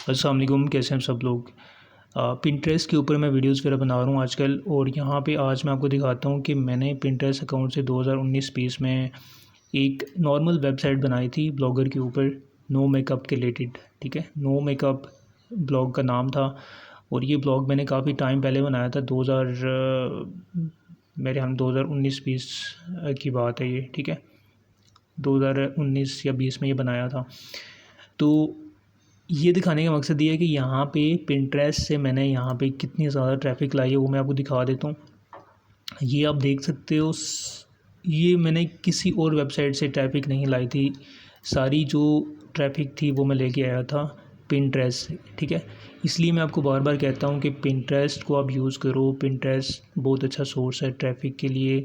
अस्सलाम वालेकुम, कैसे हैं सब लोग। पिंटरेस्ट के ऊपर मैं वीडियोस वगैरह बना रहा हूँ आजकल। और यहाँ पे आज मैं आपको दिखाता हूँ कि मैंने पिंटरेस्ट अकाउंट से 2019-20 में एक नॉर्मल वेबसाइट बनाई थी ब्लॉगर के ऊपर, नो मेकअप के रिलेटेड। ठीक है, नो मेकअप ब्लॉग का नाम था। और ये ब्लॉग मैंने काफ़ी टाइम पहले बनाया था, 2019-20 की बात है ये। ठीक है, 2019 या 20 में ये बनाया था। तो ये दिखाने का मकसद ये है कि यहाँ पे पिंटरेस्ट से मैंने यहाँ पे कितनी ज़्यादा ट्रैफिक लाई है, वो मैं आपको दिखा देता हूँ। ये आप देख सकते हो, ये मैंने किसी और वेबसाइट से ट्रैफिक नहीं लाई थी। सारी जो ट्रैफिक थी वो मैं लेके आया था पिंटरेस्ट से। ठीक है, इसलिए मैं आपको बार बार कहता हूँ कि पिंटरेस्ट को आप यूज़ करो। पिंटरेस्ट बहुत अच्छा सोर्स है ट्रैफिक के लिए।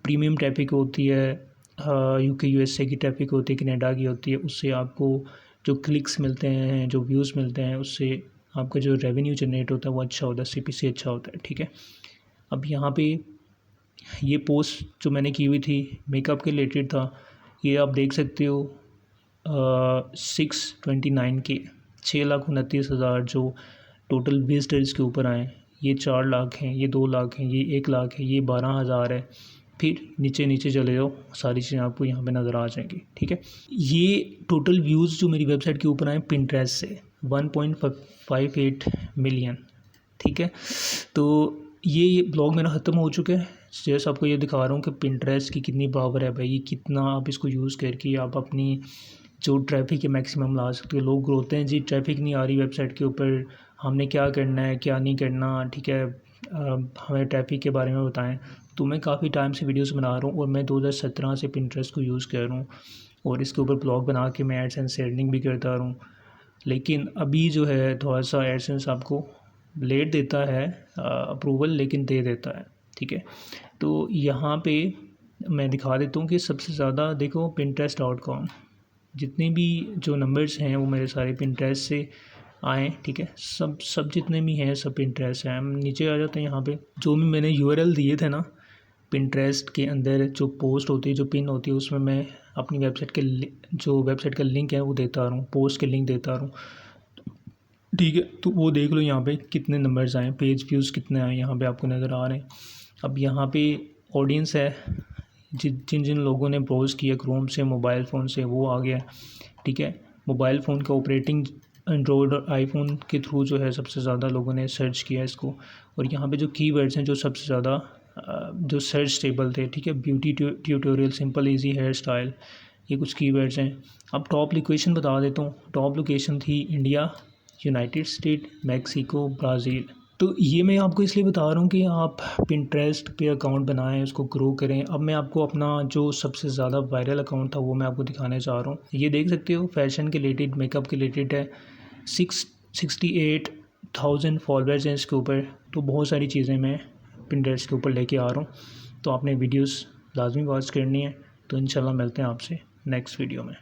प्रीमियम ट्रैफिक होती है, यूके यूएसए की ट्रैफिक होती है, कनाडा की होती है। उससे आपको जो क्लिक्स मिलते हैं, जो व्यूज़ मिलते हैं, उससे आपका जो रेवेन्यू जनरेट होता है वो अच्छा होता है, सीपीसी अच्छा होता है। ठीक है, अब यहाँ पे ये पोस्ट जो मैंने की हुई थी मेकअप के रिलेटेड था, ये आप देख सकते हो। 629 के 6,29,000 जो टोटल विजिटर्स के ऊपर आए। ये 4 लाख हैं, ये 2 लाख हैं, ये 1 लाख है, ये 12,000 है। फिर नीचे नीचे चले जाओ, सारी चीज़ें आपको यहाँ पे नज़र आ जाएंगी। ठीक है, ये टोटल व्यूज़ जो मेरी वेबसाइट के ऊपर आए पिंटरेस्ट से 1.58 मिलियन। ठीक है, तो ये ब्लॉग मेरा ख़त्म हो चुका है। जैसे आपको ये दिखा रहा हूँ कि पिंटरेस्ट की कितनी पावर है भाई, कितना आप इसको यूज़ करके आप अपनी जो ट्रैफिक है मैक्सिमम ला सकते हो। लोग रोते हैं जी ट्रैफिक नहीं आ रही वेबसाइट के ऊपर, हमने क्या करना है क्या नहीं करना। ठीक है, हमें ट्रैफिक के बारे में बताएं। तो मैं काफ़ी टाइम से वीडियोस बना रहा हूँ और मैं 2017 से पिंटरेस्ट को यूज़ कर रहा हूँ और इसके ऊपर ब्लॉग बना के मैं एडसेंस से अर्निंग भी करता रहा हूँ। लेकिन अभी जो है थोड़ा सा एडसेंस आपको लेट देता है अप्रूवल, लेकिन दे देता है। ठीक है, तो यहाँ पे मैं दिखा देता हूँ कि सबसे ज़्यादा देखो Pinterest.com, जितने भी जो नंबर्स हैं वो मेरे सारे पिंटरेस्ट से आए। ठीक है, सब जितने भी हैं सब पिंटरेस्ट हैं। हम नीचे आ जाते हैं, यहाँ पे जो भी मैंने यूआरएल दिए थे ना पिंटरेस्ट के अंदर, जो पोस्ट होती है, जो पिन होती है, उसमें मैं अपनी वेबसाइट के जो वेबसाइट का लिंक है वो देता रहा हूँ, पोस्ट के लिंक देता रहा हूँ। ठीक है, तो वो देख लो यहाँ पे कितने नंबर्स आए, पेज व्यूज़ कितने आए, यहाँ पे आपको नज़र आ रहे हैं। अब यहाँ पे ऑडियंस है, जिन जिन लोगों ने ब्राउज़ किया क्रोम से, मोबाइल फ़ोन से, वो आ गया। ठीक है, मोबाइल फ़ोन का ऑपरेटिंग एंड्रॉयड और आईफोन के थ्रू जो है सबसे ज़्यादा लोगों ने सर्च किया इसको। और यहाँ पे जो कीवर्ड्स हैं जो सबसे ज़्यादा जो सर्च टेबल थे, ठीक है, beauty tutorial, simple easy hairstyle, ये कुछ कीवर्ड्स हैं। अब टॉप लोकेशन बता देता हूँ। टॉप लोकेशन थी India, United state, Mexico, Brazil. तो ये मैं आपको इसलिए बता रहा हूँ कि आप पिंटरेस्ट पे अकाउंट बनाएं, उसको ग्रो करें। अब मैं आपको अपना जो सबसे ज़्यादा वायरल अकाउंट था वो मैं आपको दिखाने चाह रहा हूँ। ये देख सकते हो, फैशन के रिलेटेड, मेकअप के रिलेटेड है। 68,000 फॉलोअर्स हैं इसके ऊपर। तो बहुत सारी चीज़ें मैं पिंटरेस्ट के ऊपर लेके आ रहा हूँ, तो आपने वीडियोस लाजमी वॉच करनी है। तो इंशाल्लाह मिलते हैं आपसे नेक्स्ट वीडियो में।